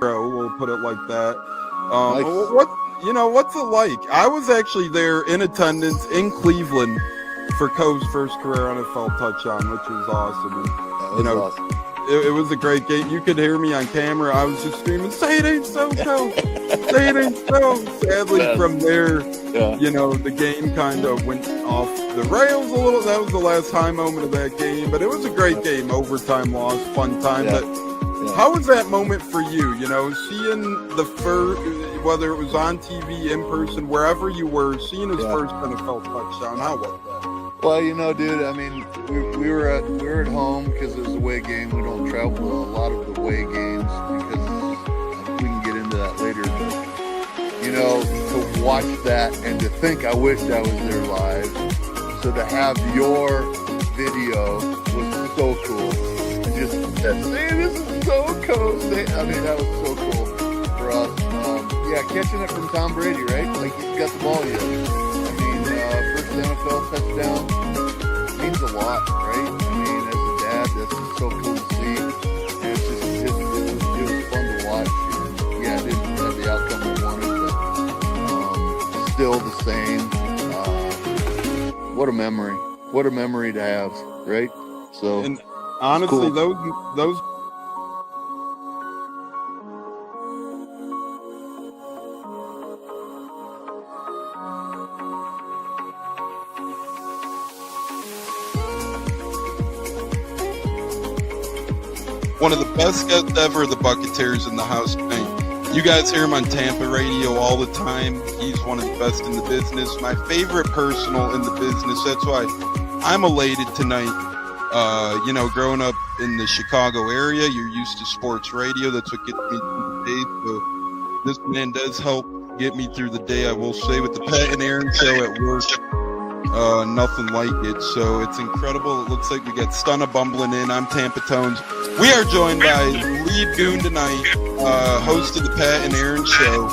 We'll put it like that. Nice. What's it like? I was actually there in attendance in Cleveland for Coe's first career NFL touchdown, which was awesome. And, Awesome. It was a great game. You could hear me on camera. I was just screaming, "Say it ain't so, Coe! Say it ain't so!" Sadly, from there, the game kind of went off the rails a little. That was the last high moment of that game, but it was a great game. Overtime loss, fun time. Yeah. But how was that moment for you? Seeing the first, whether it was on TV, in person, wherever you were, seeing his first NFL touchdown. How was that? Well, dude, I mean, we were at home because it was a away game. We don't travel to a lot of the away games because we can get into that later. But, to watch that and to think I wished I was there live. So to have your video was so cool. And just that, this is so cool. I mean, that was so cool for us. Catching it from Tom Brady, right? Like he's got the ball yet. I mean, first NFL touchdown means a lot, right? I mean, as a dad, that's just so cool to see. And it's just, it was fun to watch. And, it didn't have the outcome we wanted, but still the same. What a memory. What a memory to have, right? So, and honestly, cool. those one of the best guests ever, the Buccateers in the house. You guys hear him on Tampa radio all the time. He's one of the best in the business. My favorite personal in the business. That's why I'm elated tonight. Growing up in the Chicago area, you're used to sports radio. That's what gets me through the day. So this man does help get me through the day, I will say, with the Pat and Aaron show at work. Nothing like it. So it's incredible. It looks like we got Stunna bumbling in. I'm Tampa Tones. We are joined by lead goon tonight, host of the Pat and Aaron show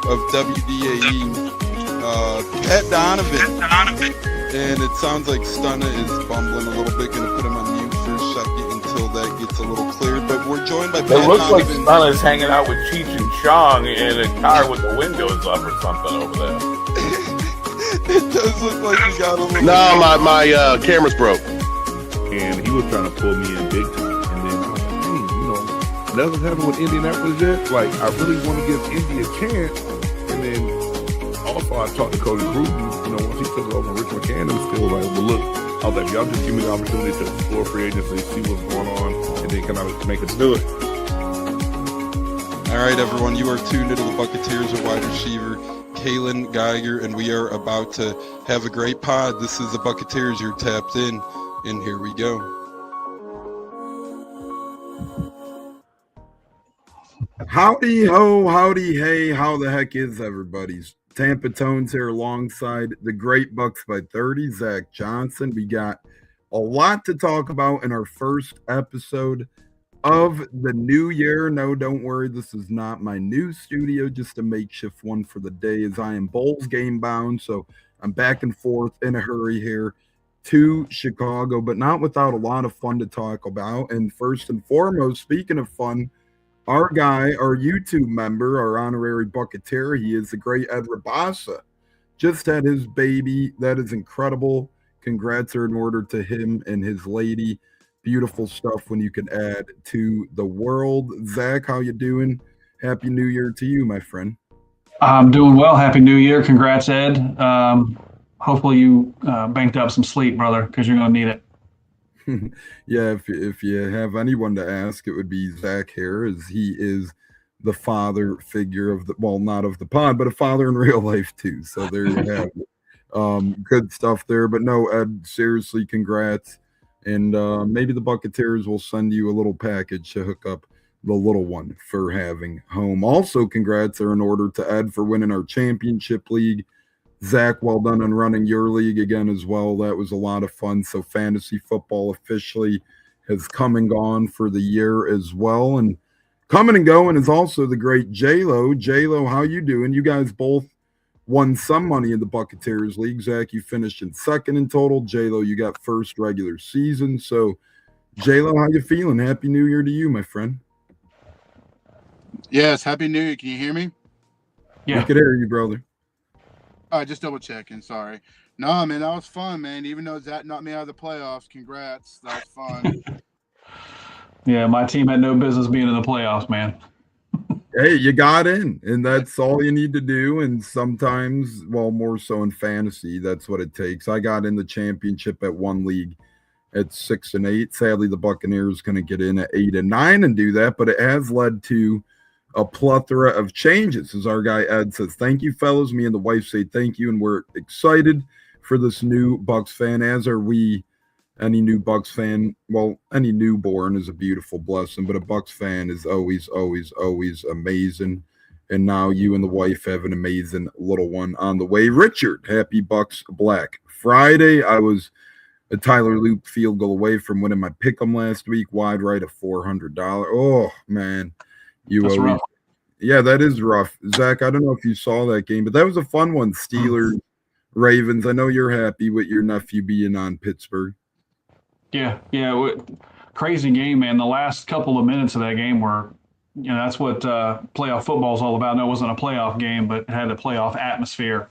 of WDAE, Pat Donovan. And it sounds like Stunna is bumbling a little bit. Going to put him on mute for a second until that gets a little cleared. But we're joined by Pat Donovan. It looks like Stunna's hanging out with Cheech and Chong in a car with the windows up or something over there. It does look like he got a little... No, my camera's broke. And he was trying to pull me in big time. And then I was like, nothing's happened with Indianapolis yet. Like, I really want to give Indy a chance. And then also I talked to Cody Gruden, once he took over Rich McCann, was still like, well, look, I was like, y'all just give me the opportunity to explore free agency, see what's going on, and then can I make it do it. All right, everyone, you are tuned into the Buccateers, a wide receiver, Kalen Geiger, and we are about to have a great pod. This is the Buccateers. You're tapped in, and here we go. Howdy ho, howdy hey, how the heck is everybody's? Tampa Tones here alongside the great Bucs by 30, Zach Johnson. We got a lot to talk about in our first episode of the new year. No, don't worry, this is not my new studio, just a makeshift one for the day, as I am Bulls game bound, so I'm back and forth in a hurry here to Chicago, but not without a lot of fun to talk about. And first and foremost, speaking of fun, our guy, our YouTube member, our honorary Buccateer, he is the great Ed Rabasa. Just had his baby. That is incredible. Congrats are in order to him and his lady. Beautiful stuff when you can add to the world. Zach, how you doing? Happy New Year to you, my friend. I'm doing well. Happy New Year. Congrats, Ed. Hopefully you banked up some sleep, brother, because you're going to need it. Yeah, if you have anyone to ask, it would be Zach here, as he is the father figure of the, well, not of the pod, but a father in real life too. So there you have it. Good stuff there. But no, Ed, seriously, congrats. And maybe the Buccateers will send you a little package to hook up the little one for having home. Also, congrats are in order to Ed for winning our championship league. Zach, well done on running your league again as well. That was a lot of fun. So fantasy football officially has come and gone for the year as well. And coming and going is also the great J-Lo. J-Lo, how you doing? You guys both won some money in the Buccateers league. Zach, you finished in second in total. J-Lo, you got first regular season. So J-Lo, how you feeling? Happy New Year to you, my friend. Yes, Happy New Year. Can you hear me? We Yeah. could hear you, brother. All right, just double checking. Sorry. No, man, that was fun, man. Even though Zach knocked me out of the playoffs, congrats. That was fun. Yeah, my team had no business being in the playoffs, man. Hey, you got in, and that's all you need to do. And sometimes, well, more so in fantasy, that's what it takes. I got in the championship at one league at 6-8. Sadly, the Buccaneers going to get in at 8-9 and do that, but it has led to a plethora of changes. As our guy Ed says, thank you, fellas. Me and the wife say thank you, and we're excited for this new Bucs fan, as are we. Any new Bucs fan, well, any newborn is a beautiful blessing, but a Bucs fan is always, always, always amazing. And now you and the wife have an amazing little one on the way. Richard, happy Bucs Black Friday. I was a Tyler Loop field goal away from winning my pick'em last week, wide right at $400. Oh man, That's rough. Yeah, that is rough. Zach, I don't know if you saw that game, but that was a fun one. Steelers, Ravens. I know you're happy with your nephew being on Pittsburgh. Yeah. Crazy game, man. The last couple of minutes of that game were, that's what playoff football is all about. No, it wasn't a playoff game, but it had a playoff atmosphere.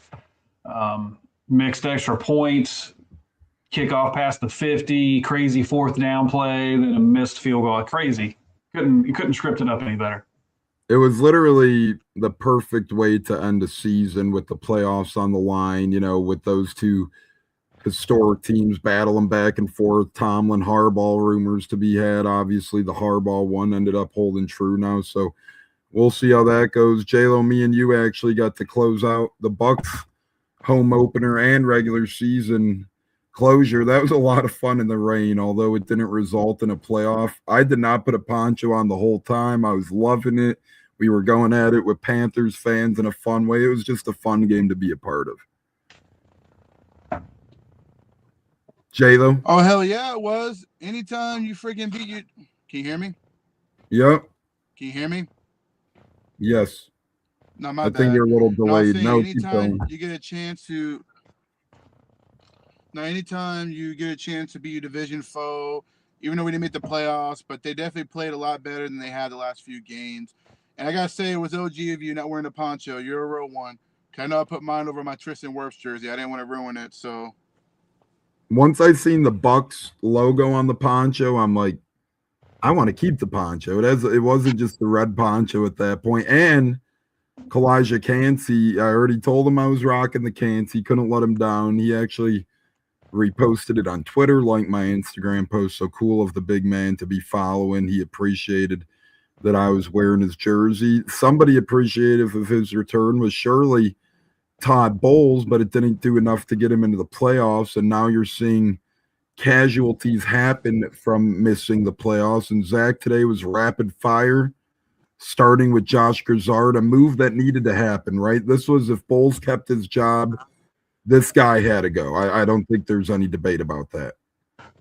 Mixed extra points, kickoff past the 50, crazy fourth down play, then a missed field goal. Crazy. You couldn't script it up any better. It was literally the perfect way to end a season with the playoffs on the line, with those two historic teams battling back and forth. Tomlin, Harbaugh rumors to be had. Obviously, the Harbaugh one ended up holding true now. So we'll see how that goes. J-Lo, me and you actually got to close out the Bucs home opener and regular season closure. That was a lot of fun in the rain, although it didn't result in a playoff. I did not put a poncho on the whole time. I was loving it. We were going at it with Panthers fans in a fun way. It was just a fun game to be a part of. J-Lo? Oh, hell yeah, it was. Anytime you freaking beat you. Can you hear me? Yep. Can you hear me? Yes. No, my bad. I think you're a little delayed. No, keep anytime going. you get a chance to. Now, anytime you get a chance to beat your division foe, even though we didn't make the playoffs, but they definitely played a lot better than they had the last few games. And I got to say, it was OG of you not wearing a poncho. You're a real one. I know I put mine over my Tristan Wirfs jersey. I didn't want to ruin it, so. Once I seen the Bucs logo on the poncho, I'm like, I want to keep the poncho. It wasn't just the red poncho at that point. And Kalijah Cansey, I already told him I was rocking the Cansey. Couldn't let him down. He actually reposted it on Twitter, like my Instagram post. So cool of the big man to be following. He appreciated that I was wearing his jersey. Somebody appreciative of his return was surely Todd Bowles, but it didn't do enough to get him into the playoffs. And now you're seeing casualties happen from missing the playoffs. And Zach, today was rapid fire, starting with Josh Grizzard, a move that needed to happen, right? This was, if Bowles kept his job, this guy had to go. I don't think there's any debate about that.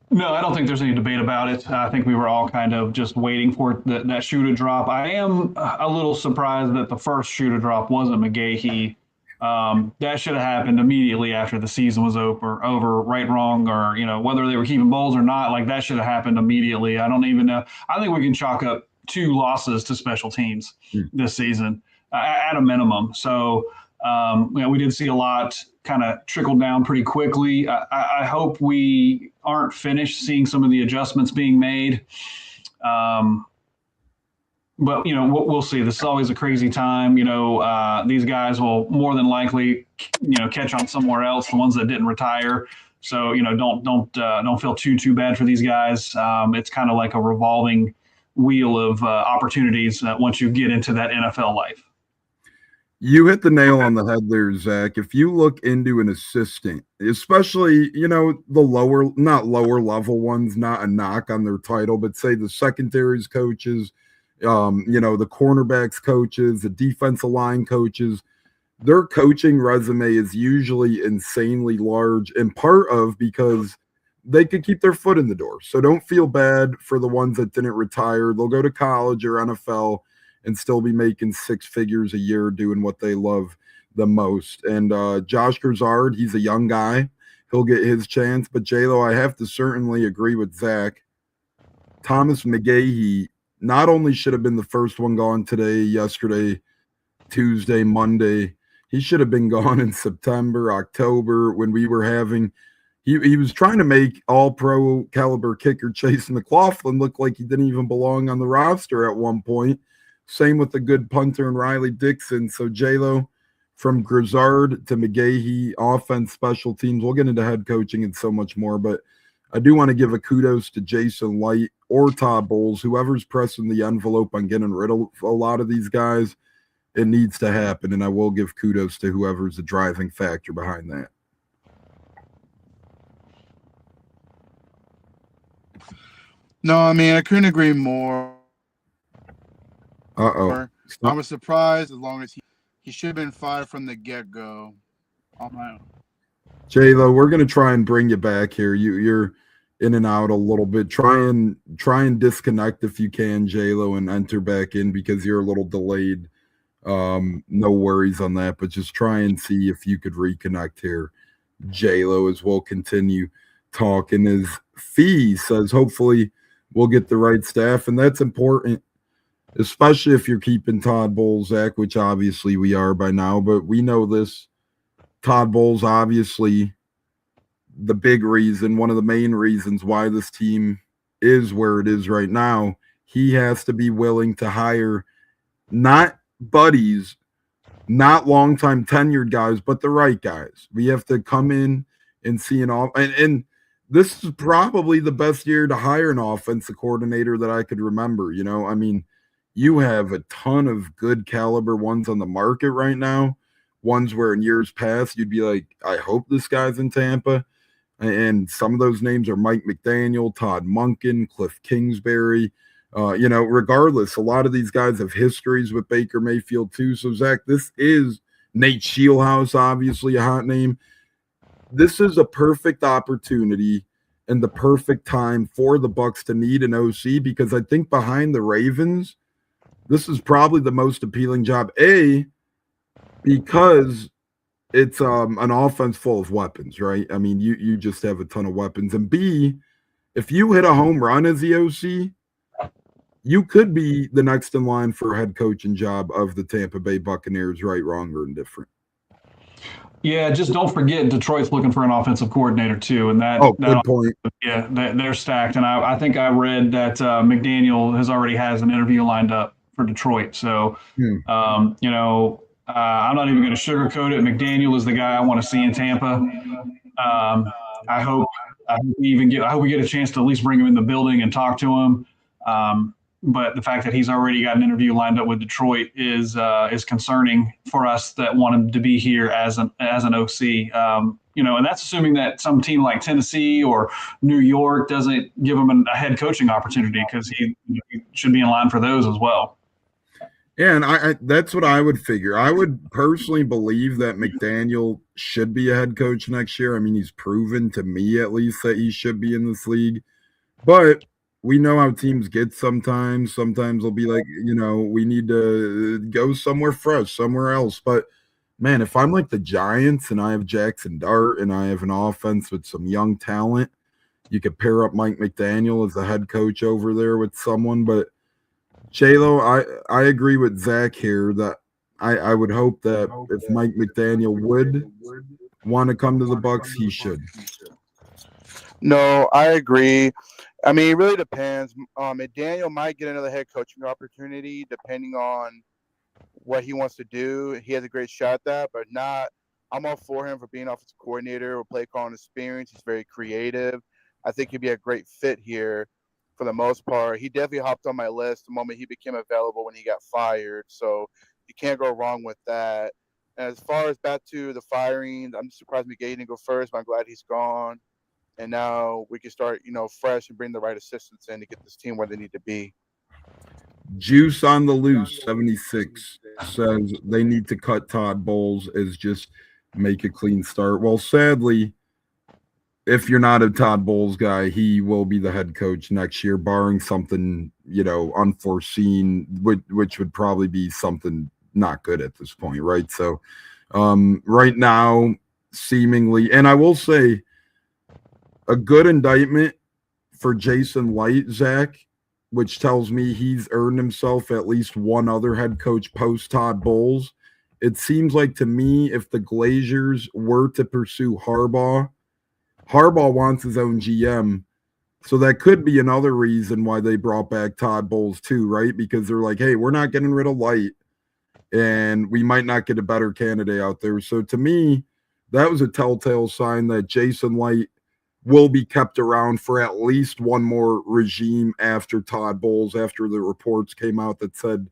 No, I don't think there's any debate about it. I think we were all kind of just waiting for that shoe to drop. I am a little surprised that the first shoe to drop wasn't McGaughey. That should have happened immediately after the season was over, right, wrong, or, whether they were keeping Bowles or not, like that should have happened immediately. I don't even know. I think we can chalk up 2 losses to special teams this season at a minimum. So, we did see a lot kind of trickle down pretty quickly. I hope we aren't finished seeing some of the adjustments being made. But, we'll see. This is always a crazy time. These guys will more than likely, catch on somewhere else, the ones that didn't retire. So, don't feel too bad for these guys. It's kind of like a revolving wheel of opportunities once you get into that NFL life. You hit the nail on the head there, Zach. If you look into an assistant, especially, the not lower level ones, not a knock on their title, but say the secondaries coaches, the cornerbacks coaches, the defensive line coaches, their coaching resume is usually insanely large, and part of because they could keep their foot in the door. So don't feel bad for the ones that didn't retire. They'll go to college or NFL and still be making 6 figures a year doing what they love the most. And Josh Grizzard, he's a young guy. He'll get his chance. But, J-Lo, I have to certainly agree with Zach. Thomas McGaughey not only should have been the first one gone today, yesterday, Tuesday, Monday, he should have been gone in September, October when we were having he was trying to make all-pro caliber kicker Chase McLaughlin look like he didn't even belong on the roster at one point. Same with the good punter and Riley Dixon. So J-Lo, from Grizzard to McGaughey, offense, special teams. We'll get into head coaching and so much more, but I do want to give a kudos to Jason Light or Todd Bowles, whoever's pressing the envelope on getting rid of a lot of these guys. It needs to happen, and I will give kudos to whoever's the driving factor behind that. No, I mean, I couldn't agree more. Uh-oh. I was surprised as long as he should have been fired from the get-go on my own. J-Lo, we're going to try and bring you back here. You're in and out a little bit. Try and disconnect if you can, J-Lo, and enter back in because you're a little delayed. No worries on that, but just try and see if you could reconnect here, J-Lo, as we'll continue talking. As Fee says, hopefully we'll get the right staff, and that's important, especially if you're keeping Todd Bowles, Zach, which obviously we are by now, but we know this. Todd Bowles, obviously, the big reason, one of the main reasons why this team is where it is right now. He has to be willing to hire not buddies, not longtime tenured guys, but the right guys. We have to come in and see and this is probably the best year to hire an offensive coordinator that I could remember. You know, I mean, you have a ton of good caliber ones on the market right now. Ones where in years past you'd be like, I hope this guy's in Tampa. And some of those names are Mike McDaniel, Todd Monken, Cliff Kingsbury. Regardless, a lot of these guys have histories with Baker Mayfield too. So, Zach, this is Nate Scheelhaus, obviously a hot name. This is a perfect opportunity and the perfect time for the Bucs to need an OC because I think behind the Ravens, this is probably the most appealing job. A, because it's an offense full of weapons, right? I mean, you just have a ton of weapons. And B, if you hit a home run as the OC, you could be the next in line for a head coaching job of the Tampa Bay Buccaneers, right, wrong, or indifferent. Yeah, just don't forget Detroit's looking for an offensive coordinator too, and good point. Yeah, they're stacked, and I think I read that McDaniel has an interview lined up for Detroit. So, I'm not even going to sugarcoat it. McDaniel is the guy I want to see in Tampa. I hope we get a chance to at least bring him in the building and talk to him. But the fact that he's already got an interview lined up with Detroit is concerning for us that want him to be here as an OC. And that's assuming that some team like Tennessee or New York doesn't give him a head coaching opportunity because he should be in line for those as well. Yeah, and I that's what I would figure. I would personally believe that McDaniel should be a head coach next year. I mean, he's proven to me at least that he should be in this league. But we know how teams get sometimes. Sometimes they'll be like, we need to go somewhere fresh, somewhere else. But, man, if I'm like the Giants and I have Jackson Dart and I have an offense with some young talent, you could pair up Mike McDaniel as the head coach over there with someone. But, J-Lo, I agree with Zach here that I would hope that if Mike McDaniel would want to come to the Bucs, he should. No, I agree. I mean, it really depends. McDaniel might get another head coaching opportunity depending on what he wants to do. He has a great shot at that, but not. I'm all for him for being offensive coordinator or play calling experience. He's very creative. I think he'd be a great fit here for the most part. He definitely hopped on my list the moment he became available when he got fired. So you can't go wrong with that. And as far as back to the firings, I'm surprised McGaughey didn't go first, but I'm glad he's gone. And now we can start, fresh and bring the right assistants in to get this team where they need to be. Juice on the Loose, 76, says they need to cut Todd Bowles as just make a clean start. Well, sadly, if you're not a Todd Bowles guy, he will be the head coach next year, barring something, unforeseen, which would probably be something not good at this point, right? So right now, seemingly, and I will say, a good indictment for Jason Light, Zach, which tells me he's earned himself at least one other head coach post Todd Bowles. It seems like to me, if the Glazers were to pursue Harbaugh wants his own GM. So that could be another reason why they brought back Todd Bowles too, right? Because they're like, hey, we're not getting rid of Light, and we might not get a better candidate out there. So to me, that was a telltale sign that Jason Light will be kept around for at least one more regime after Todd Bowles, after the reports came out that said,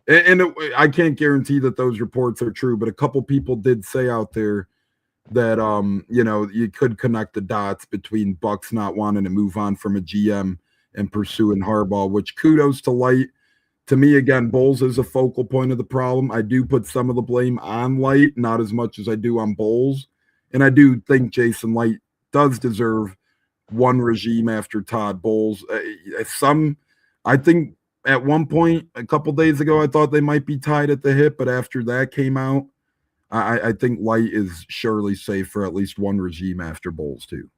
I can't guarantee that those reports are true, but a couple people did say out there that you could connect the dots between Bucs not wanting to move on from a GM and pursuing Harbaugh, which kudos to Light. To me, again, Bowles is a focal point of the problem. I do put some of the blame on Light, not as much as I do on Bowles. And I do think Jason Light does deserve one regime after Todd Bowles. I think at one point, a couple days ago, I thought they might be tied at the hip, but after that came out, I think Light is surely safe for at least one regime after Bowles too.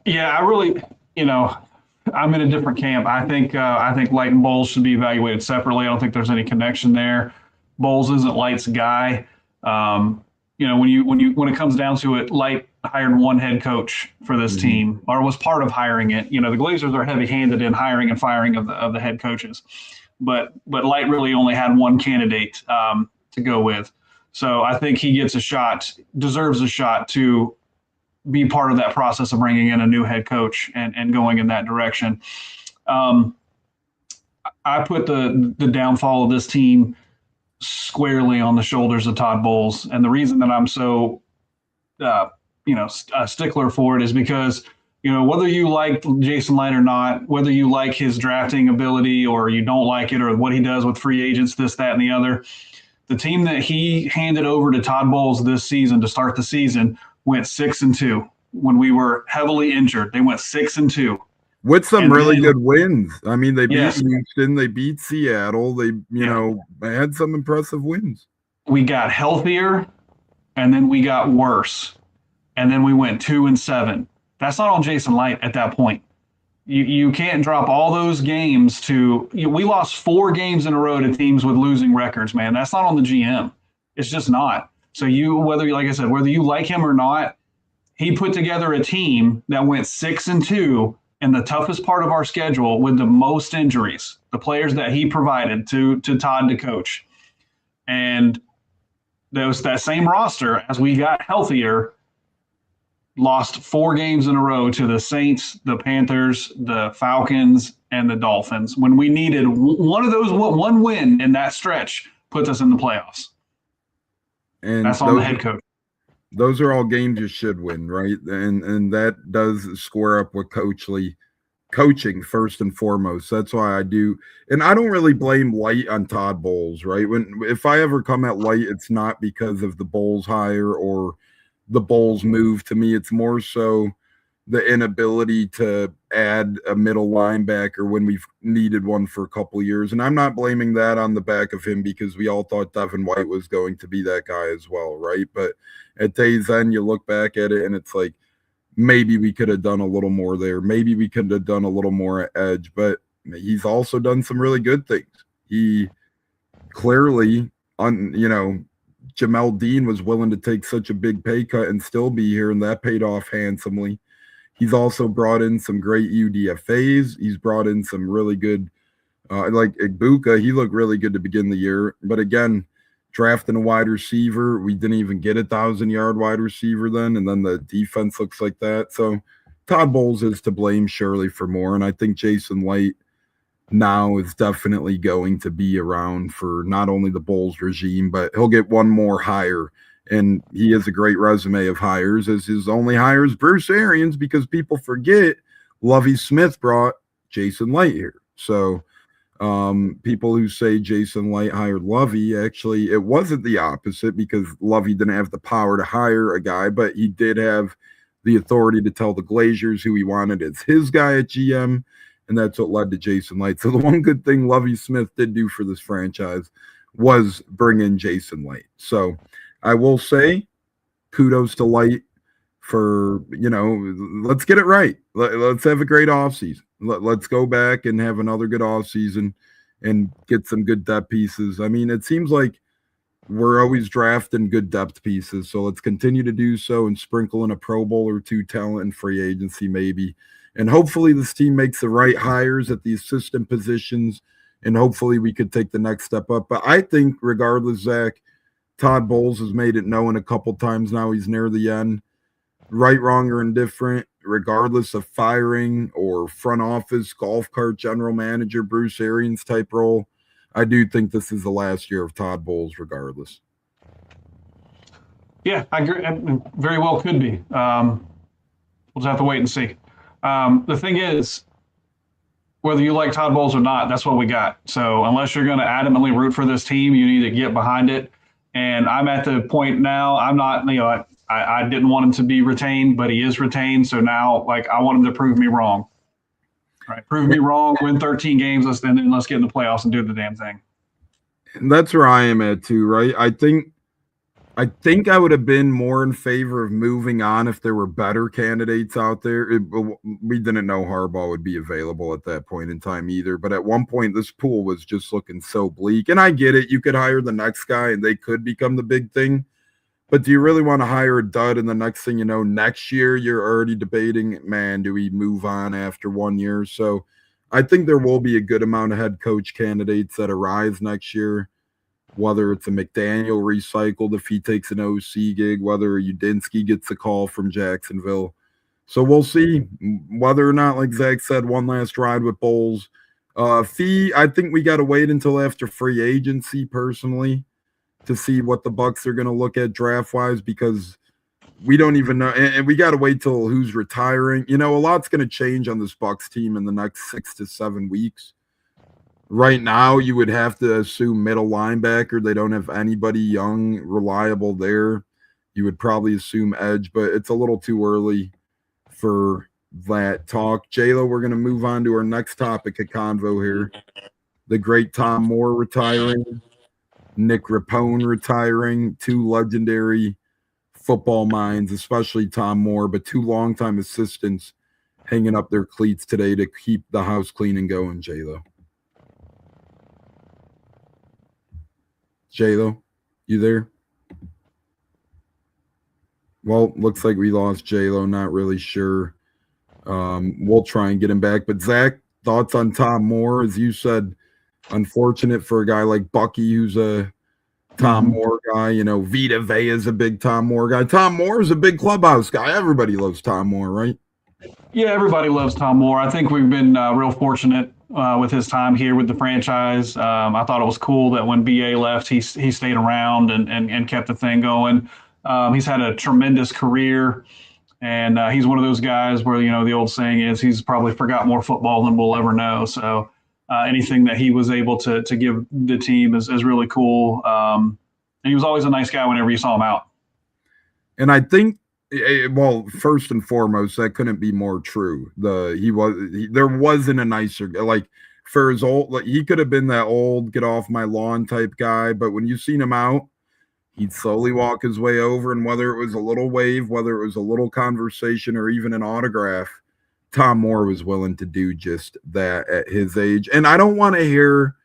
Yeah, I really, I'm in a different camp. I think Light and Bowles should be evaluated separately. I don't think there's any connection there. Bowles isn't Light's guy. When it comes down to it, Light hired one head coach for this team, or was part of hiring it. The Glazers are heavy-handed in hiring and firing of the head coaches, but Light really only had one candidate to go with. So I think he deserves a shot to be part of that process of bringing in a new head coach and going in that direction. I put the downfall of this team squarely on the shoulders of Todd Bowles. And the reason that I'm so, a stickler for it is because, whether you like Jason Light or not, whether you like his drafting ability or you don't like it or what he does with free agents, this, that, and the other, the team that he handed over to Todd Bowles this season to start the season went 6-2 when we were heavily injured. They went 6-2 with some really good wins. I mean, they beat Houston, they beat Seattle. They, they had some impressive wins. We got healthier, and then we got worse, and then we went 2-7. That's not on Jason Light at that point. You can't drop all those games we lost 4 games in a row to teams with losing records, man. That's not on the GM. It's just not. So whether you like him or not, he put together a team that went 6-2 in the toughest part of our schedule with the most injuries, the players that he provided to Todd to coach. And there was that same roster, as we got healthier, lost 4 games in a row to the Saints, the Panthers, the Falcons, and the Dolphins. When we needed one win in that stretch, puts us in the playoffs. And that's on the head coach. Those are all games you should win, right? And that does square up with coaching first and foremost. That's why I do. And I don't really blame Light on Todd Bowles, right? If I ever come at Light, it's not because of the Bowles hire or the Bowles move. To me, it's more so the inability to add a middle linebacker when we've needed one for a couple of years. And I'm not blaming that on the back of him, because we all thought Devin White was going to be that guy as well, right? But at day's end, you look back at it and it's like, maybe we could have done a little more there. Maybe we could have done a little more at edge, but he's also done some really good things. He clearly, Jamel Dean was willing to take such a big pay cut and still be here, and that paid off handsomely. He's also brought in some great UDFAs. He's brought in some really good, like Igbuka. He looked really good to begin the year. But again, drafting a wide receiver, we didn't even get 1,000-yard wide receiver then, and then the defense looks like that. So Todd Bowles is to blame surely for more, and I think Jason Light now is definitely going to be around for not only the Bowles regime, but he'll get one more hire. And he has a great resume of hires, as his only hire is Bruce Arians, because people forget Lovie Smith brought Jason Light here. So people who say Jason Light hired Lovie, actually, it wasn't the opposite, because Lovie didn't have the power to hire a guy, but he did have the authority to tell the Glazers who he wanted as his guy at GM. And that's what led to Jason Light. So the one good thing Lovie Smith did do for this franchise was bring in Jason Light. So I will say kudos to Light for, let's get it right. Let's have a great offseason. Let's go back and have another good offseason and get some good depth pieces. I mean, it seems like we're always drafting good depth pieces, so let's continue to do so and sprinkle in a Pro Bowl or two talent in free agency maybe. And hopefully this team makes the right hires at the assistant positions, and hopefully we could take the next step up. But I think regardless, Zach, Todd Bowles has made it known a couple times now he's near the end. Right, wrong, or indifferent, regardless of firing or front office, golf cart general manager, Bruce Arians type role, I do think this is the last year of Todd Bowles regardless. Yeah, I agree. Very well could be. We'll just have to wait and see. The thing is, whether you like Todd Bowles or not, that's what we got. So unless you're going to adamantly root for this team, you need to get behind it. And I'm at the point now, I'm not, I didn't want him to be retained, but he is retained. So now, I want him to prove me wrong. Right, prove me wrong, win 13 games, and then let's get in the playoffs and do the damn thing. And that's where I am at too, right? I think I would have been more in favor of moving on if there were better candidates out there. We didn't know Harbaugh would be available at that point in time either. But at one point, this pool was just looking so bleak. And I get it. You could hire the next guy and they could become the big thing. But do you really want to hire a dud and the next thing you know, next year you're already debating, man, do we move on after 1 year? So I think there will be a good amount of head coach candidates that arise next year, whether it's a McDaniel recycled if he takes an OC gig, whether Udinsky gets a call from Jacksonville. So we'll see whether or not, like Zach said, one last ride with Bowles. Fee, I think we got to wait until after free agency personally to see what the Bucs are going to look at draft-wise, because we don't even know. And we got to wait till who's retiring. A lot's going to change on this Bucs team in the next 6 to 7 weeks. Right now, you would have to assume middle linebacker. They don't have anybody young, reliable there. You would probably assume edge, but it's a little too early for that talk. J-Lo, we're going to move on to our next topic of convo here. The great Tom Moore retiring. Nick Rapone retiring, two legendary football minds, especially Tom Moore, but two longtime assistants hanging up their cleats today to keep the house clean and going, J-Lo. J-Lo, you there? Well, looks like we lost J-Lo, not really sure. We'll try and get him back. But Zach, thoughts on Tom Moore? As you said, unfortunate for a guy like Bucky, who's a Tom Moore guy. Vita Vea is a big Tom Moore guy. Tom Moore is a big clubhouse guy. Everybody loves Tom Moore, right? Yeah, everybody loves Tom Moore. I think we've been real fortunate with his time here with the franchise. I thought it was cool that when BA left, he stayed around and kept the thing going. He's had a tremendous career. And he's one of those guys where, the old saying is he's probably forgot more football than we'll ever know. So anything that he was able to give the team is really cool. And he was always a nice guy whenever you saw him out. And I think, well, first and foremost, that couldn't be more true. There wasn't a nicer, for his old, he could have been that old, get off my lawn type guy. But when you seen him out, he'd slowly walk his way over, and whether it was a little wave, whether it was a little conversation, or even an autograph, Tom Moore was willing to do just that at his age. And I don't want to hear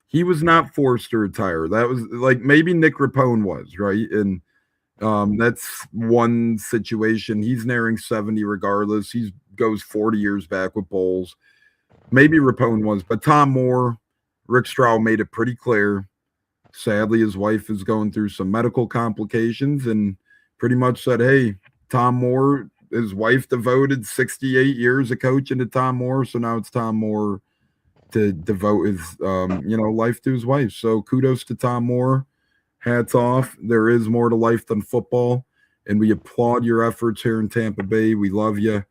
he was not forced to retire. That was maybe Nick Rapone was, right? And that's one situation. He's nearing 70 regardless. He goes 40 years back with Bowles. Maybe Rapone was, but Tom Moore, Rick Stroud made it pretty clear. Sadly, his wife is going through some medical complications and pretty much said, hey, Tom Moore, his wife devoted 68 years of coaching to Tom Moore. So now it's Tom Moore to devote his, life to his wife. So kudos to Tom Moore. Hats off. There is more to life than football. And we applaud your efforts here in Tampa Bay. We love you.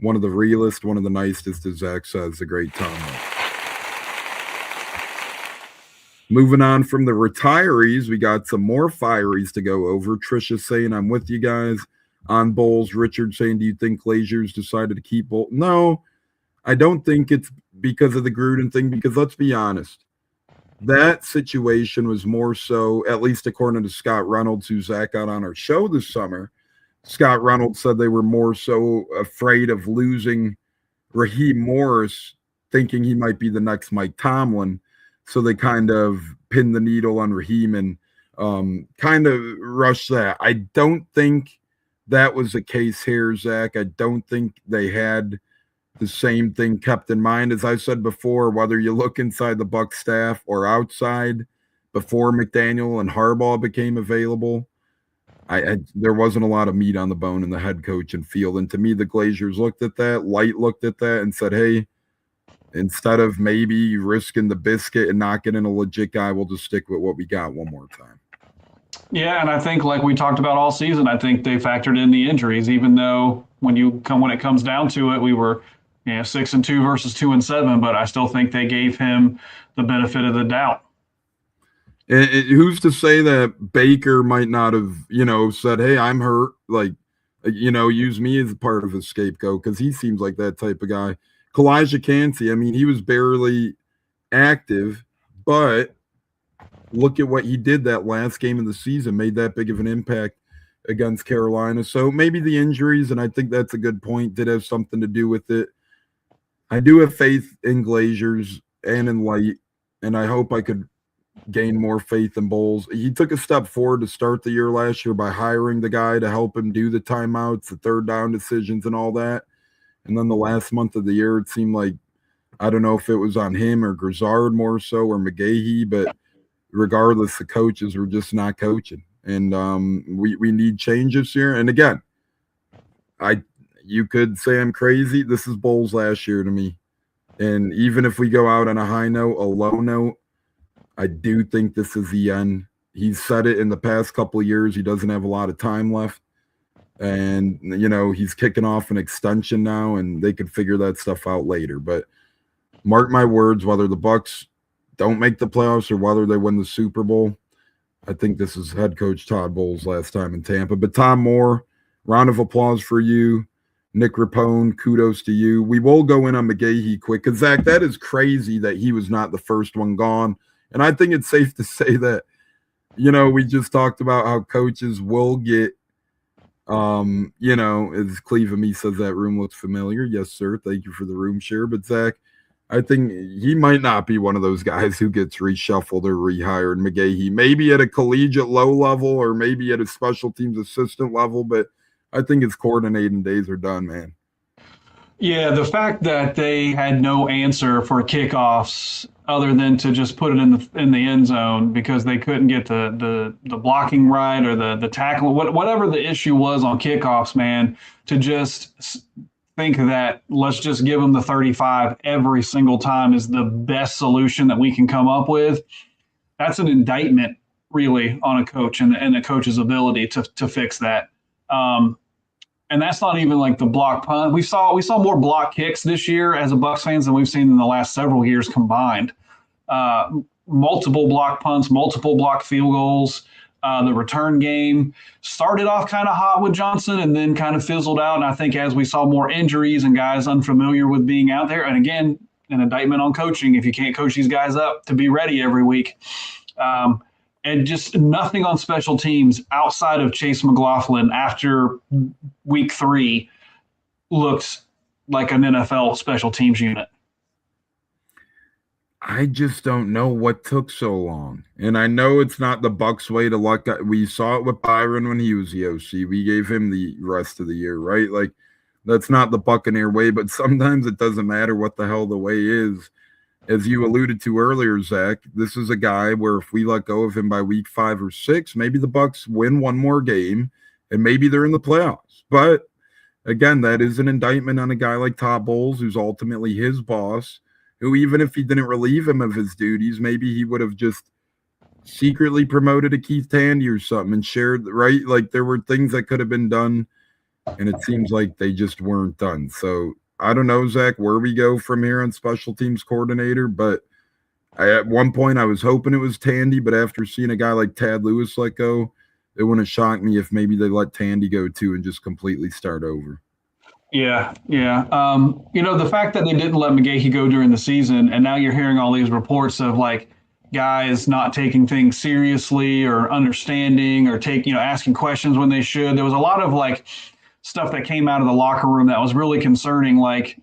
One of the realest, one of the nicest, as Zach says, the great Tom Moore. Moving on from the retirees, we got some more fireys to go over. Trisha saying, I'm with you guys on Bowles. Richard saying, do you think Glazers decided to keep Bowles? No, I don't think it's because of the Gruden thing, because let's be honest. That situation was more so, at least according to Scott Reynolds, who Zach got on our show this summer. Scott Reynolds said they were more so afraid of losing Raheem Morris, thinking he might be the next Mike Tomlin. So they kind of pinned the needle on Raheem and kind of rushed that. I don't think that was the case here, Zach. I don't think they had the same thing kept in mind. As I said before, whether you look inside the Bucs staff or outside, before McDaniel and Harbaugh became available, there wasn't a lot of meat on the bone in the head coach and field. And to me, the Glazers looked at that, Light looked at that and said, hey, instead of maybe risking the biscuit and not getting a legit guy, we'll just stick with what we got one more time. Yeah, and I think like we talked about all season, I think they factored in the injuries, even though when it comes down to it, we were 6-2 versus 2-7, but I still think they gave him the benefit of the doubt. Who's to say that Baker might not have, said, hey, I'm hurt, use me as part of his scapegoat, because he seems like that type of guy. Kalijah Cansey, I mean, he was barely active, but look at what he did that last game of the season, made that big of an impact against Carolina. So maybe the injuries, and I think that's a good point, did have something to do with it. I do have faith in Glazers and in Light, and I hope I could gain more faith in Bowles. He took a step forward to start the year last year by hiring the guy to help him do the timeouts, the third down decisions, and all that. And then the last month of the year, it seemed like, I don't know if it was on him or Grizzard more so, or McGaughey, but regardless, the coaches were just not coaching. And we need changes here. And again, you could say I'm crazy. This is Bowles last year to me. And even if we go out on a high note, a low note, I do think this is the end. He's said it in the past couple of years. He doesn't have a lot of time left. And, he's kicking off an extension now, and they could figure that stuff out later. But mark my words, whether the Bucs don't make the playoffs or whether they win the Super Bowl, I think this is head coach Todd Bowles' last time in Tampa. But Tom Moore, round of applause for you. Nick Rapone, kudos to you. We will go in on McGaughey quick, because, Zach, that is crazy that he was not the first one gone. And I think it's safe to say that, we just talked about how coaches will get, as Cleve and me says, that room looks familiar. Yes, sir. Thank you for the room share. But, Zach, I think he might not be one of those guys who gets reshuffled or rehired. McGaughey, maybe at a collegiate low level or maybe at a special teams assistant level, but I think his coordinating days are done, man. Yeah, the fact that they had no answer for kickoffs other than to just put it in the end zone because they couldn't get the blocking right or the tackle, whatever the issue was on kickoffs, man, to just think that let's just give them the 35 every single time is the best solution that we can come up with. That's an indictment, really, on a coach and a coach's ability to fix that. And that's not even like the block punt. We saw more block kicks this year as a Bucs fans than we've seen in the last several years combined. Multiple block punts, multiple block field goals. The return game started off kind of hot with Johnson and then kind of fizzled out. And I think as we saw more injuries and guys unfamiliar with being out there, and again, an indictment on coaching if you can't coach these guys up to be ready every week. And just nothing on special teams outside of Chase McLaughlin after week 3 looks like an NFL special teams unit. I just don't know what took so long. And I know it's not the Bucs way to luck. We saw it with Byron when he was the OC. We gave him the rest of the year, right? Like, that's not the Buccaneer way, but sometimes it doesn't matter what the hell the way is. As you alluded to earlier, Zach, this is a guy where if we let go of him by week 5 or 6, maybe the Bucs win one more game and maybe they're in the playoffs. But again, that is an indictment on a guy like Todd Bowles, who's ultimately his boss, who even if he didn't relieve him of his duties, maybe he would have just secretly promoted a Keith Tandy or something and shared, right? Like there were things that could have been done, and it seems like they just weren't done. So I don't know, Zach, where we go from here on special teams coordinator, but at one point I was hoping it was Tandy, but after seeing a guy like Tad Lewis let go, it wouldn't shock me if maybe they let Tandy go too and just completely start over. Yeah. The fact that they didn't let McGaughey go during the season, and now you're hearing all these reports of like guys not taking things seriously or understanding or asking questions when they should. There was a lot of like stuff that came out of the locker room that was really concerning. Like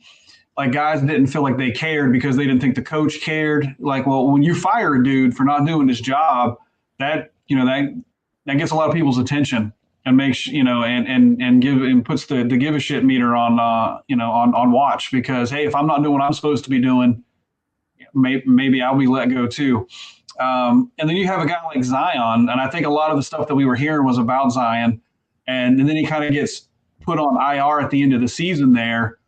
like guys didn't feel like they cared because they didn't think the coach cared. Like, well, when you fire a dude for not doing his job, that gets a lot of people's attention and makes and puts the give a shit meter on on watch, because hey, if I'm not doing what I'm supposed to be doing, maybe I'll be let go too. And then you have a guy like Zion, and I think a lot of the stuff that we were hearing was about Zion, and then he kind of gets put on IR at the end of the season there.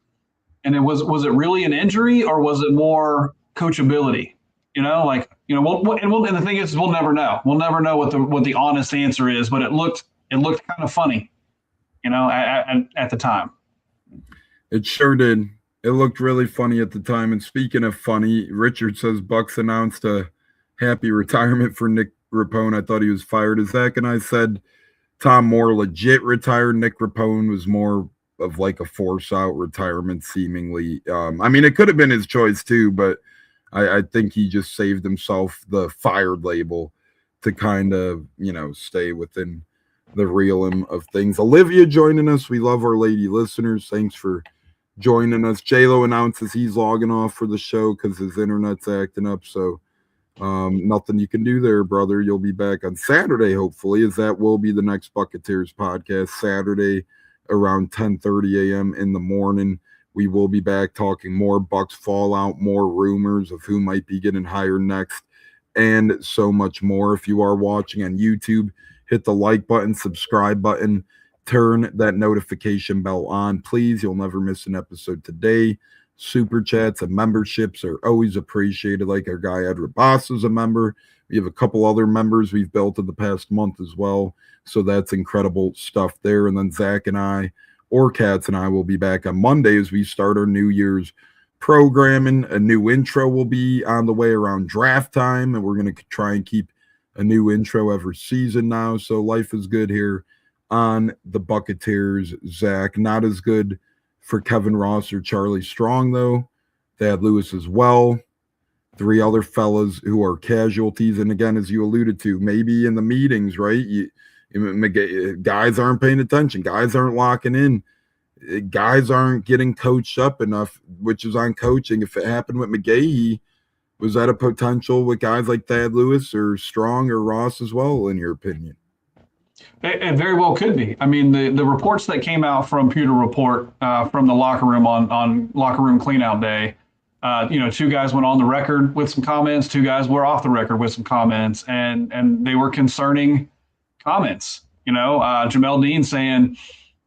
And it was it really an injury, or was it more coachability? And the thing is, we'll never know. We'll never know what the honest answer is. But it looked kind of funny, at the time. It sure did. It looked really funny at the time. And speaking of funny, Richard says Bucs announced a happy retirement for Nick Rapone. I thought he was fired. As Zach and I said, Tom Moore legit retired. Nick Rapone was more of like a force out retirement, seemingly. It could have been his choice too, but I think he just saved himself the fired label to kind of, stay within the realm of things. Olivia joining us. We love our lady listeners. Thanks for joining us. J-Lo announces he's logging off for the show because his internet's acting up. So nothing you can do there, brother. You'll be back on Saturday, hopefully, as that will be the next Buccateers podcast, Saturday around 10:30 a.m. in the morning. We will be back talking more Bucs fallout, more rumors of who might be getting hired next, and so much more. If you are watching on YouTube, hit the like button, subscribe button, turn that notification bell on, please. You'll never miss an episode today. Super chats and memberships are always appreciated. Like our guy Ed Rabas is a member. We have a couple other members we've built in the past month as well. So that's incredible stuff there. And then Zach and I, or Katz and I, will be back on Monday as we start our New Year's programming. A new intro will be on the way around draft time, and we're going to try and keep a new intro every season now. So life is good here on the Buccateers. Zach, not as good for Kevin Ross or Charlie Strong, though. Thad Lewis as well. 3 other fellas who are casualties. And again, as you alluded to, maybe in the meetings, right? Guys aren't paying attention. Guys aren't locking in. Guys aren't getting coached up enough, which is on coaching. If it happened with McGaughey, was that a potential with guys like Thad Lewis or Strong or Ross as well, in your opinion? It very well could be. I mean, the reports that came out from Pewter Report from the locker room on locker room cleanout day, 2 guys went on the record with some comments, 2 guys were off the record with some comments, and they were concerning comments. Jamel Dean saying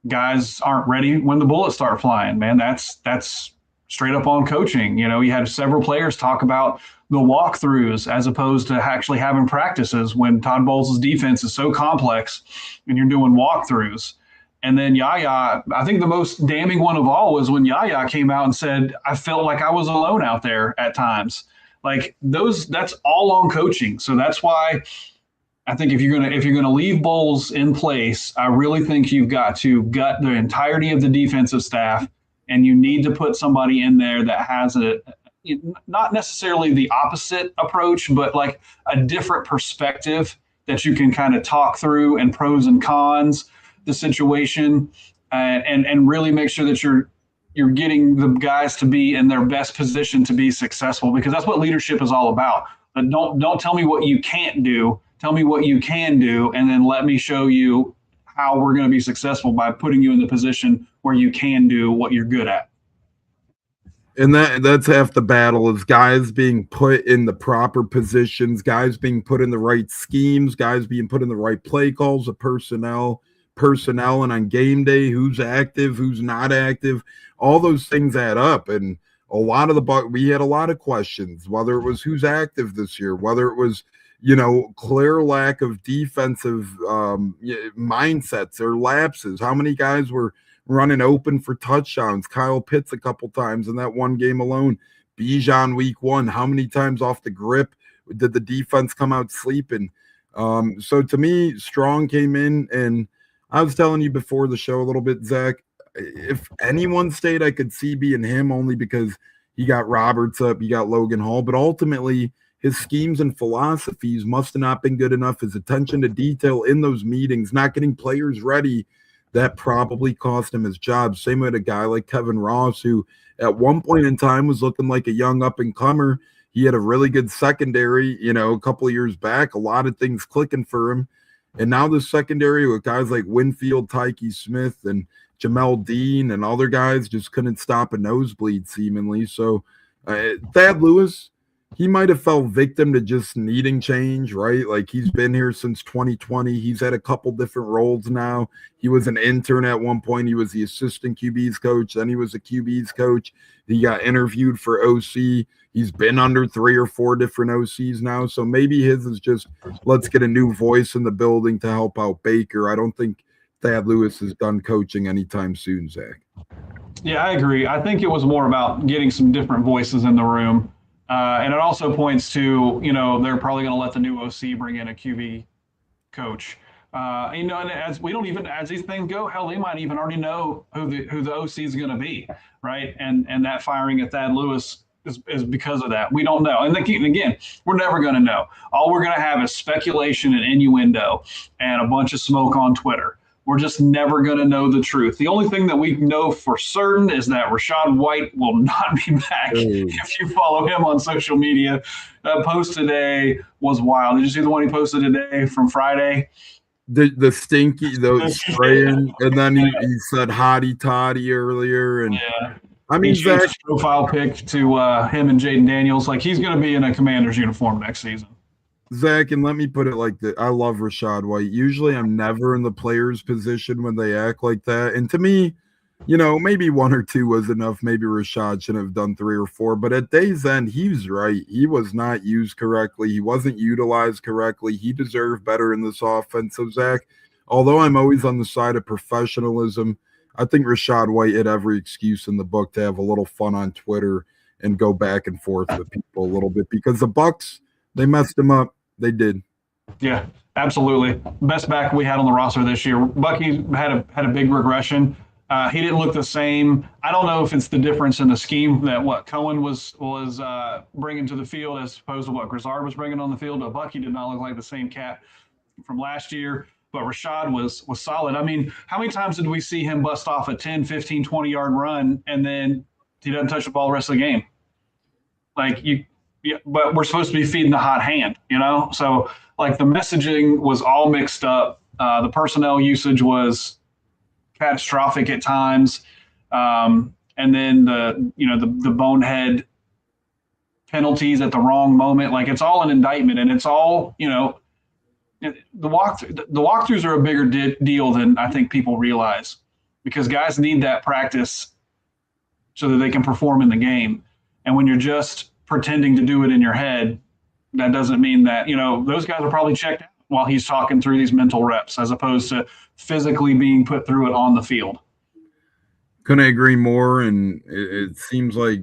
guys aren't ready when the bullets start flying. Man, that's straight up on coaching. You had several players talk about the walkthroughs as opposed to actually having practices when Todd Bowles' defense is so complex and you're doing walkthroughs. And then Yaya, I think the most damning one of all was when Yaya came out and said, I felt like I was alone out there at times. Like that's all on coaching. So that's why I think if you're gonna leave Bowles in place, I really think you've got to gut the entirety of the defensive staff, and you need to put somebody in there that has not necessarily the opposite approach, but like a different perspective that you can kind of talk through and pros and cons the situation, and really make sure that you're getting the guys to be in their best position to be successful, because that's what leadership is all about. But don't tell me what you can't do. Tell me what you can do, and then let me show you how we're going to be successful by putting you in the position where you can do what you're good at. And that's half the battle, is guys being put in the proper positions, guys being put in the right schemes, guys being put in the right play calls, the personnel, and on game day, who's active, who's not active. All those things add up. And a lot of we had a lot of questions, whether it was who's active this year, whether it was, clear lack of defensive mindsets or lapses. How many guys were running open for touchdowns? Kyle Pitts a couple times in that one game alone. Bijan week 1. How many times off the grip did the defense come out sleeping? So to me, Strong came in, and I was telling you before the show a little bit, Zach, if anyone stayed, I could see being him, only because he got Roberts up, he got Logan Hall, but ultimately his schemes and philosophies must have not been good enough. His attention to detail in those meetings, not getting players ready that probably cost him his job. Same with a guy like Kevin Ross, who at one point in time was looking like a young up-and-comer. He had a really good secondary, a couple of years back, a lot of things clicking for him. And now the secondary with guys like Winfield, Tyke Smith, and Jamel Dean and other guys just couldn't stop a nosebleed seemingly. So Thad Lewis, he might have fell victim to just needing change, right? Like he's been here since 2020. He's had a couple different roles now. He was an intern at one point. He was the assistant QB's coach. Then he was a QB's coach. He got interviewed for OC. He's been under 3 or 4 different OCs now. So maybe his is just, let's get a new voice in the building to help out Baker. I don't think Thad Lewis is done coaching anytime soon, Zach. Yeah, I agree. I think it was more about getting some different voices in the room. And it also points to, they're probably going to let the new OC bring in a QB coach. And as these things go, hell, they might even already know who the OC is going to be, right? And that firing at Thad Lewis is because of that. We don't know. And again, we're never going to know. All we're going to have is speculation and innuendo and a bunch of smoke on Twitter. We're just never going to know the truth. The only thing that we know for certain is that Rachaad White will not be back. If you follow him on social media, that post today was wild. Did you see the one he posted today from Friday? The stinky, those spraying, and then he said hottie toddy earlier. And yeah. I mean, Zach, profile pic to him and Jaden Daniels. Like he's going to be in a Commander's uniform next season. Zach, and let me put it like this. I love Rachaad White. Usually I'm never in the player's position when they act like that. And to me, maybe 1 or 2 was enough. Maybe Rachaad should have done 3 or 4. But at day's end, he was right. He was not used correctly. He wasn't utilized correctly. He deserved better in this offense. So, Zach, although I'm always on the side of professionalism, I think Rachaad White had every excuse in the book to have a little fun on Twitter and go back and forth with people a little bit. Because the Bucs, they messed him up. They did. Yeah, absolutely. Best back we had on the roster this year. Bucky had a big regression. He didn't look the same. I don't know if it's the difference in the scheme that what Cohen was bringing to the field as opposed to what Grizzard was bringing on the field. But Bucky did not look like the same cat from last year. But Rachaad was solid. I mean, how many times did we see him bust off a 10, 15, 20-yard run and then he doesn't touch the ball the rest of the game? Yeah, but we're supposed to be feeding the hot hand, So, like, the messaging was all mixed up. The personnel usage was catastrophic at times. And then the bonehead penalties at the wrong moment. Like, it's all an indictment, and it's all, the walkthroughs are a bigger deal than I think people realize because guys need that practice so that they can perform in the game. And when you're just pretending to do it in your head, that doesn't mean that, those guys are probably checked out while he's talking through these mental reps as opposed to physically being put through it on the field. Couldn't agree more. And it seems like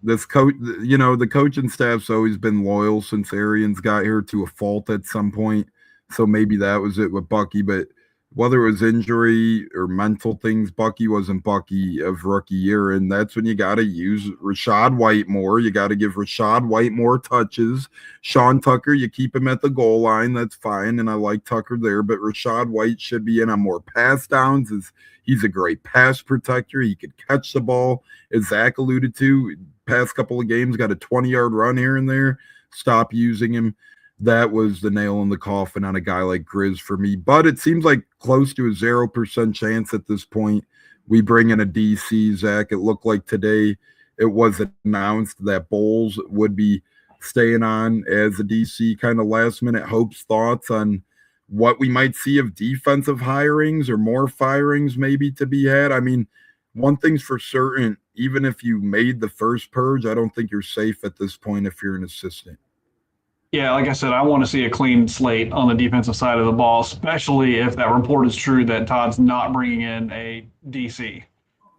this coach, the coaching staff's always been loyal since Arians got here to a fault at some point. So maybe that was it with Bucky, but whether it was injury or mental things, Bucky wasn't Bucky of rookie year. And that's when you got to use Rachaad White more. You got to give Rachaad White more touches. Sean Tucker, you keep him at the goal line. That's fine. And I like Tucker there. But Rachaad White should be in on more pass downs. He's a great pass protector. He could catch the ball. As Zach alluded to, past couple of games, got a 20-yard run here and there. Stop using him. That was the nail in the coffin on a guy like Grizz for me. But it seems like close to a 0% chance at this point we bring in a DC, Zach. It looked like today it was announced that Bowles would be staying on as a DC. Kind of last-minute hopes, thoughts on what we might see of defensive hirings or more firings maybe to be had. I mean, one thing's for certain, even if you made the first purge, I don't think you're safe at this point if you're an assistant. Yeah, like I said, I want to see a clean slate on the defensive side of the ball, especially if that report is true that Todd's not bringing in a DC.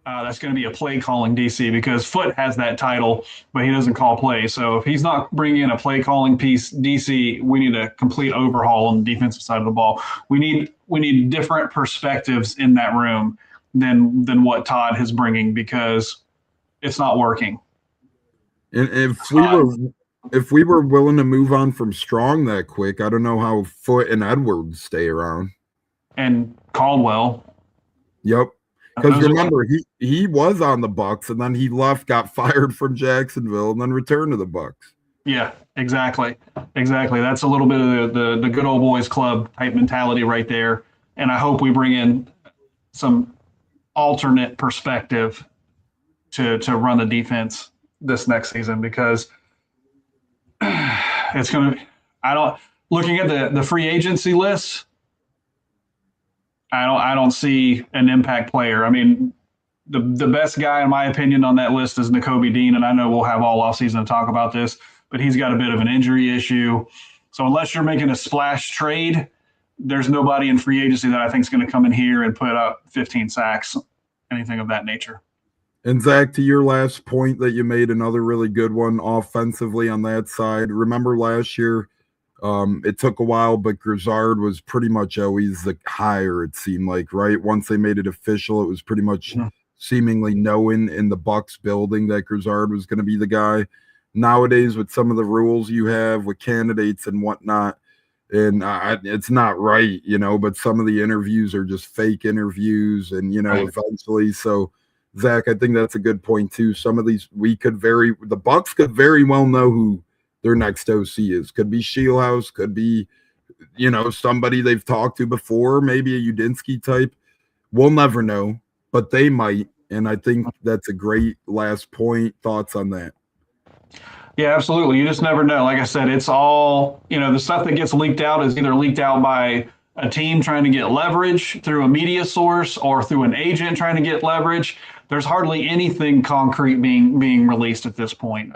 That's going to be a play-calling DC because Foote has that title, but he doesn't call plays. So if he's not bringing in a play-calling piece DC, we need a complete overhaul on the defensive side of the ball. We need different perspectives in that room than what Todd is bringing because it's not working. And if we were willing to move on from Strong that quick, I don't know how Foote and Edwards stay around. And Caldwell. Yep. Because remember, he was on the Bucs, and then he left, got fired from Jacksonville, and then returned to the Bucs. Yeah, exactly. That's a little bit of the good old boys club type mentality right there. And I hope we bring in some alternate perspective to run the defense this next season, because it's going to. Looking at the free agency list, I don't see an impact player. I mean, the best guy in my opinion on that list is Nakobe Dean, and I know we'll have all offseason to talk about this, but he's got a bit of an injury issue. So unless you're making a splash trade, there's nobody in free agency that I think is going to come in here and put up 15 sacks, anything of that nature. And Zach, to your last point that you made, another really good one offensively on that side. Remember last year, it took a while, but Grizzard was pretty much always the hire, it seemed like, right? Once they made it official, it was pretty much seemingly known in the Bucs building that Grizzard was going to be the guy. Nowadays, with some of the rules you have with candidates and whatnot, and it's not right, but some of the interviews are just fake interviews, and, eventually. So, Zach, I think that's a good point, too. Some of these, the Bucs could very well know who their next OC is. Could be Shieldhouse, could be, somebody they've talked to before, maybe a Udinsky type. We'll never know, but they might. And I think that's a great last point. Thoughts on that? Yeah, absolutely. You just never know. Like I said, it's all, the stuff that gets leaked out is either leaked out by a team trying to get leverage through a media source or through an agent trying to get leverage. There's hardly anything concrete being released at this point.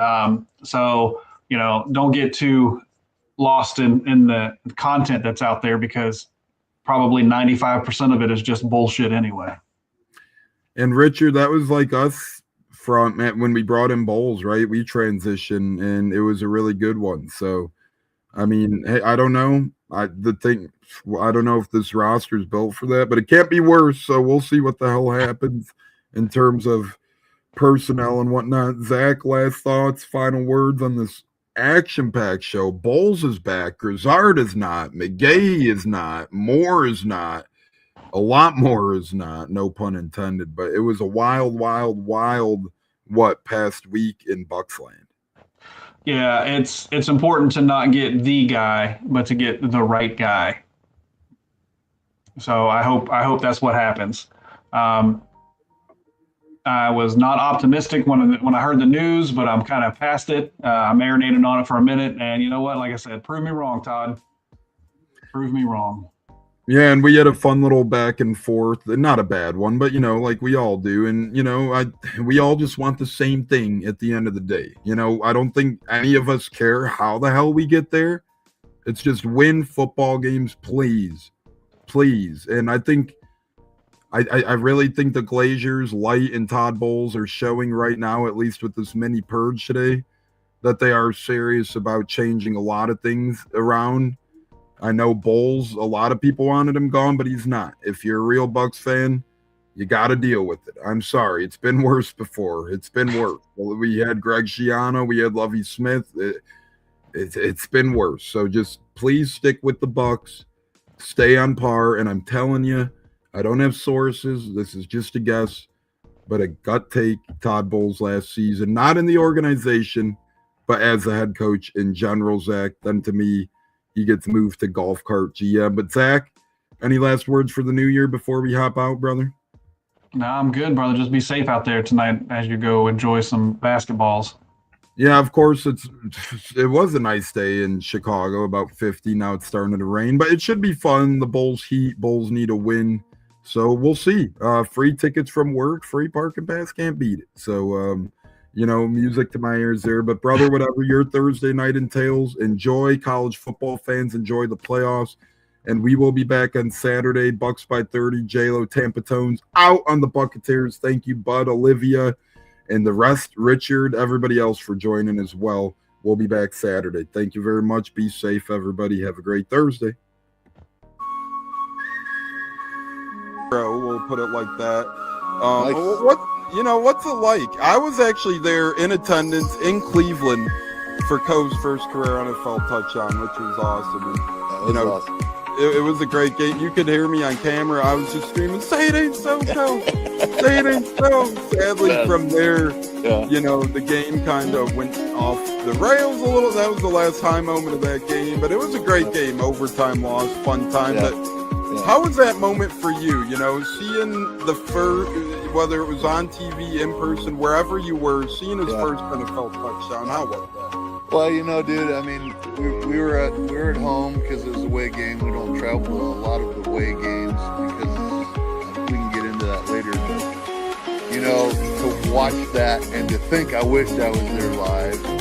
So, don't get too lost in the content that's out there, because probably 95% of it is just bullshit anyway. And Richard, that was like us when we brought in Bowles, right? We transitioned, and it was a really good one. So, I mean, hey, I don't know. I don't know if this roster is built for that, but it can't be worse. So we'll see what the hell happens in terms of personnel and whatnot. Zach, last thoughts, final words on this action-packed show. Bowles is back. Grizzard is not. McGaughey is not. Moore is not. A lot more is not. No pun intended. But it was a wild past week in Bucsland. Yeah, it's important to not get the guy, but to get the right guy. So I hope that's what happens. I was not optimistic when I heard the news, but I'm kind of past it. I marinated on it for a minute, and you know what? Like I said, prove me wrong, Todd. Prove me wrong. Yeah, and we had a fun little back and forth. Not a bad one, but, like we all do. And, we all just want the same thing at the end of the day. I don't think any of us care how the hell we get there. It's just win football games, please. Please. And I think I really think the Glaziers, Light, and Todd Bowles are showing right now, at least with this mini purge today, that they are serious about changing a lot of things around. I know Bowles, a lot of people wanted him gone, but he's not. If you're a real Bucs fan, you got to deal with it. I'm sorry. It's been worse before. It's been worse. We had Greg Schiano. We had Lovie Smith. It's been worse. So just please stick with the Bucs. Stay on par. And I'm telling you, I don't have sources. This is just a guess, but a gut take. Todd Bowles last season, not in the organization, but as a head coach in general, Zach. Then to me, he gets moved to golf cart GM. But Zach, any last words for the new year before we hop out, brother? No, I'm good, brother. Just be safe out there tonight as you go enjoy some basketballs. Yeah, of course. It was a nice day in Chicago, about 50. Now it's starting to rain, but it should be fun. The Bulls heat. Bulls need a win. So we'll see. Free tickets from work, free parking pass, can't beat it. So, music to my ears there. But, brother, whatever your Thursday night entails, enjoy. College football fans, enjoy the playoffs. And we will be back on Saturday. Bucs by 30, J-Lo, Tampa Tones out on the Buccateers. Thank you, Bud, Olivia, and the rest, Richard, everybody else for joining as well. We'll be back Saturday. Thank you very much. Be safe, everybody. Have a great Thursday. We'll put it like that. What's it like? I was actually there in attendance in Cleveland for Coe's first career NFL touchdown, which was awesome. And, That was awesome. it was a great game. You could hear me on camera. I was just screaming, "Say it ain't so, Coach! Say it ain't so!" Sadly, from there, you know, the game kind of went off the rails a little. That was the last high moment of that game, but it was a great game. Overtime loss, fun time. But how was that moment for you? You know, seeing the first, whether it was on TV, in person, wherever you were, seeing his first NFL touchdown. How was that? Well, you know, dude, I mean, we were at home because it was a away game. We don't travel to a lot of the away games because we can get into that later. But, you know, to watch that and to think I wished I was there live.